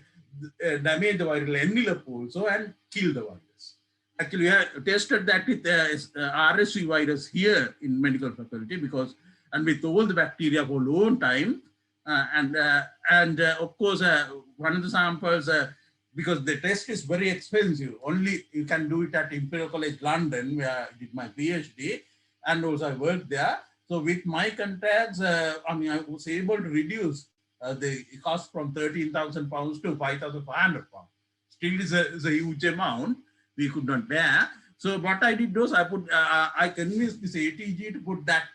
viral envelope also and kill the virus. Actually, we have tested that with RSV virus here in medical faculty, because, and with all the bacteria for a long time. Of course, one of the samples, because the test is very expensive, only you can do it at Imperial College London, where I did my PhD, and also I worked there. So with my contacts, I mean, I was able to reduce the cost from 13,000 pounds to 5,500 pounds. Still is a huge amount we could not bear. So what I did was, I convinced this ATG to put that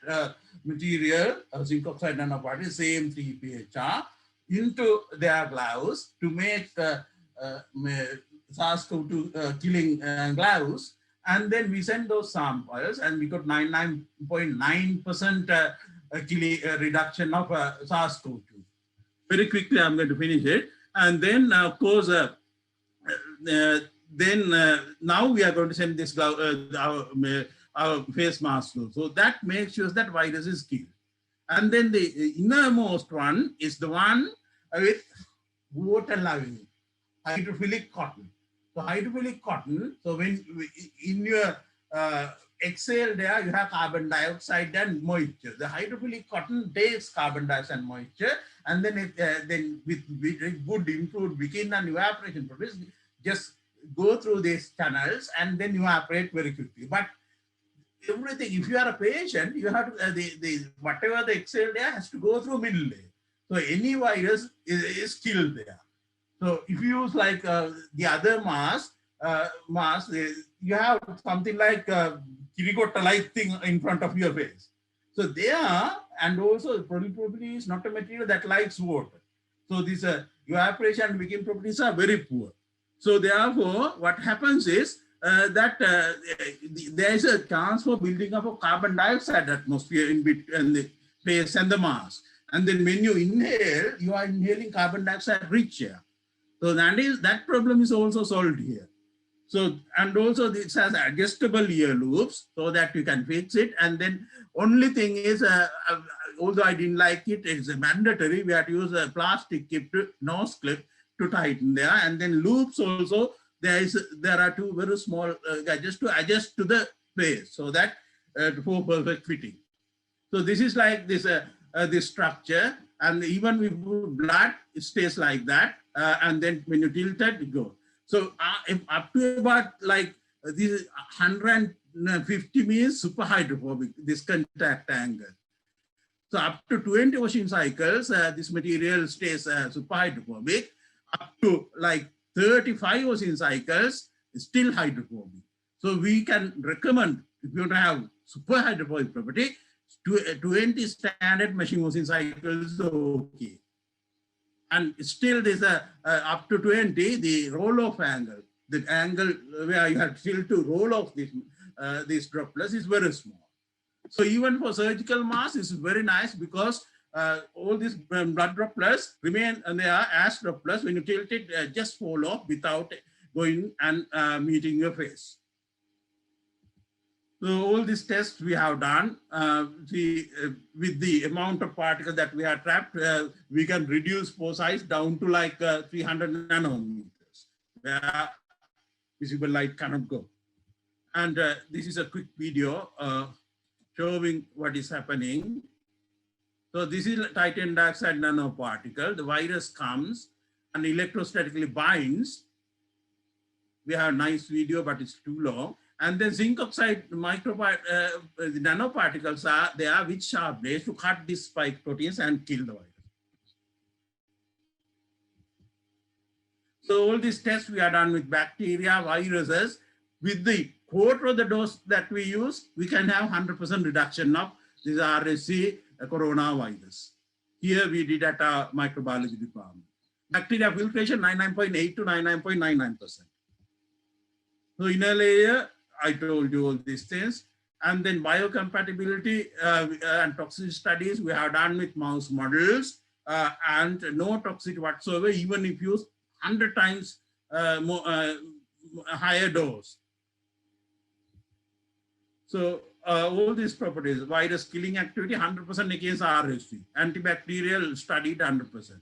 material, zinc oxide nanoparticle, same 3 PHR, into their gloves to make SARS-CoV-2 killing gloves. And then we sent those samples, and we got 99.9% reduction of SARS-CoV-2. Very quickly, I'm going to finish it. And then, of course, now we are going to send this glove, our face mask. So that makes sure that virus is killed. And then the innermost one is the one with water loving, hydrophilic cotton. So hydrophilic cotton, so when in your exhale there, you have carbon dioxide and moisture. The hydrophilic cotton takes carbon dioxide and moisture, and then then with good improved wicking and evaporation process, just go through these channels and then evaporate very quickly. But everything, if you are a patient, you have to, whatever the exhale there has to go through middle layer. So any virus is killed there. So if you use like the other mask, you have something like kirikotta-like thing in front of your face. So there, and also polypropylene is not a material that likes water. So these evaporation and wicking properties are very poor. So therefore, what happens is that there is a chance for building up a carbon dioxide atmosphere in between the base and the mass. And then when you inhale, you are inhaling carbon dioxide rich air. So that problem is also solved here. So, and also this has adjustable ear loops so that you can fix it. And then only thing is, although I didn't like it, it's mandatory. We have to use a plastic nose clip to tighten there. And then loops also, there are two very small just to adjust to the base so that for perfect fitting. So this is like this structure, and even with blood, it stays like that. And then when you tilt it, it goes. So up to about like this 150 means super hydrophobic, this contact angle. So up to 20 washing cycles, this material stays super hydrophobic. Up to like 35 washing cycles, still hydrophobic. So we can recommend, if you want to have super hydrophobic property, 20 standard machine washing cycles okay. And still there's up to 20, the roll-off angle, the angle where you have still to roll off these droplets is very small. So even for surgical mask, this is very nice because all these blood droplets remain and they are as droplets. When you tilt it, just fall off without going and meeting your face. So all these tests we have done, with the amount of particles that we have trapped, we can reduce pore size down to like 300 nanometers, where visible light cannot go. And this is a quick video showing what is happening. So this is titanium dioxide nanoparticle. The virus comes and electrostatically binds. We have a nice video, but it's too long. And then zinc oxide the nanoparticles are there with sharp blades to cut these spike proteins and kill the virus. So all these tests we are done with bacteria, viruses. With the quarter of the dose that we use, we can have 100% reduction of this RSV coronavirus. Here we did at our microbiology department. Bacteria filtration 99.8 to 99.99%. So inner layer, I told you all these things. And then biocompatibility and toxicity studies we have done with mouse models and no toxicity whatsoever, even if you use 100 times higher dose. So all these properties, virus killing activity, 100% against RSV, antibacterial studied 100%.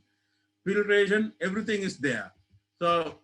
Filtration, everything is there. So,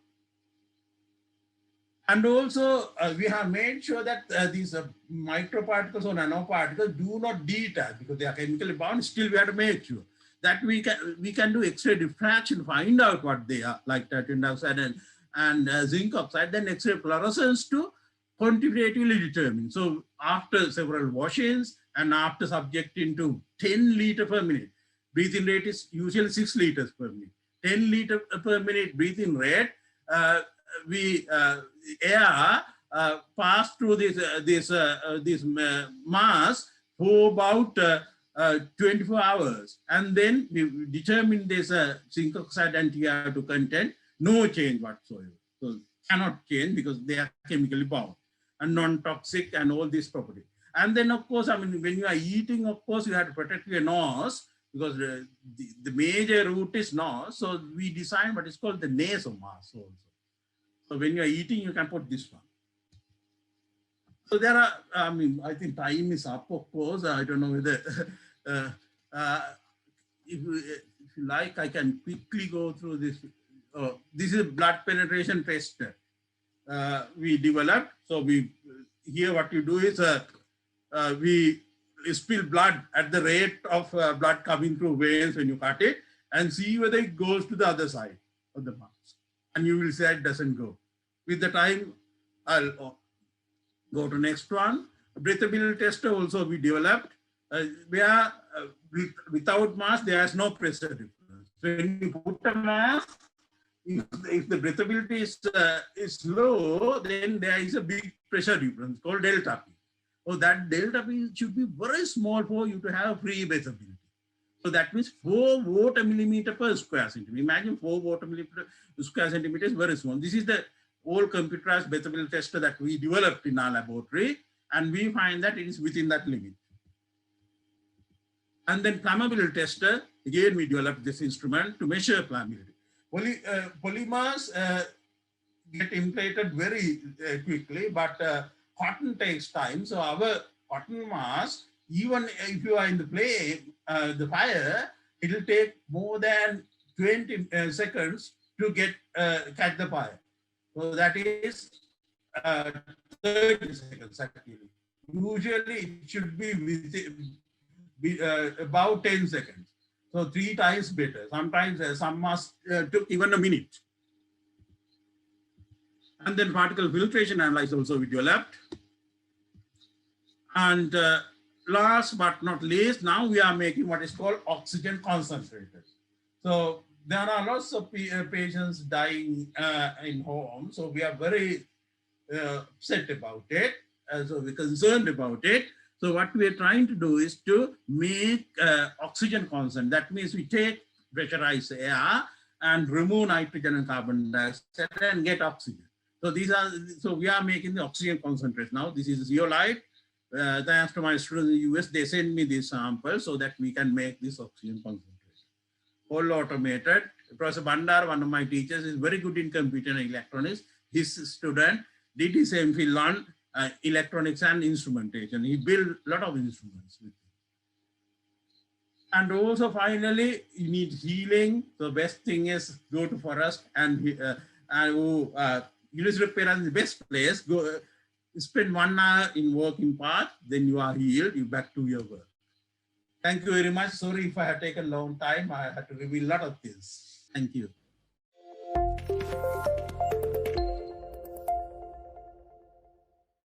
and also we have made sure that these microparticles or nanoparticles do not detach because they are chemically bound. Still, we have to make sure that we can do X-ray diffraction, find out what they are, like titanium dioxide and zinc oxide, then X-ray fluorescence to quantitatively determine. So after several washings and after subjecting to 10 liters per minute, breathing rate is usually 6 liters per minute. 10 liters per minute breathing rate, air pass through this mass for about 24 hours, and then we determine this zinc oxide and TiO2 content, no change whatsoever. So cannot change because they are chemically bound and non-toxic and all these properties. And then of course, I mean, when you are eating, of course, you have to protect your nose because the major route is nose. So we design what is called the nasal mask also. So when you are eating, you can put this one. So there are, I mean, I think time is up, of course. I don't know whether, if you like, I can quickly go through this. This is blood penetration tester we developed. So here what you do is we spill blood at the rate of blood coming through veins when you cut it and see whether it goes to the other side of the mask. And you will say it doesn't go. With the time, I'll go to next one. Breathability tester also we developed. Where without mask, there is no pressure difference. So when you put a mask, if the breathability is low, then there is a big pressure difference called delta P. So that delta P should be very small for you to have free baseability. So that means 4 water millimeter per square centimeter. Imagine 4 water millimeter square centimeter is very small. This is the old computerized baseability tester that we developed in our laboratory, and we find that it is within that limit. And then flammability tester, again we developed this instrument to measure flammability. Polymers get inflated very quickly, but cotton takes time. So our cotton mass, even if you are in the flame, the fire, it will take more than 20 seconds to get catch the fire. So that is 30 seconds actually. Usually it should be within about 10 seconds. So 3 times better. Sometimes some mass took even a minute. And then particle filtration analyzer also we developed. And last but not least, now we are making what is called oxygen concentrators. So there are lots of patients dying in home. So we are very upset about it. So we're concerned about it. So what we are trying to do is to make oxygen concentration. That means we take pressurized air and remove nitrogen and carbon dioxide and get oxygen. So we are making the oxygen concentration now. This is zeolite. Thanks to my students in the US, they send me this sample so that we can make this oxygen concentration. All automated. Professor Bandar, one of my teachers, is very good in computer and electronics. His student did his MPhil on electronics and instrumentation. He built a lot of instruments with it. And also finally, you need healing. The best thing is go to forest and Illuminate is the best place. Go spend 1 hour in working path, then you are healed, you back to your work. Thank you very much. Sorry if I have taken a long time. I had to reveal a lot of things. Thank you.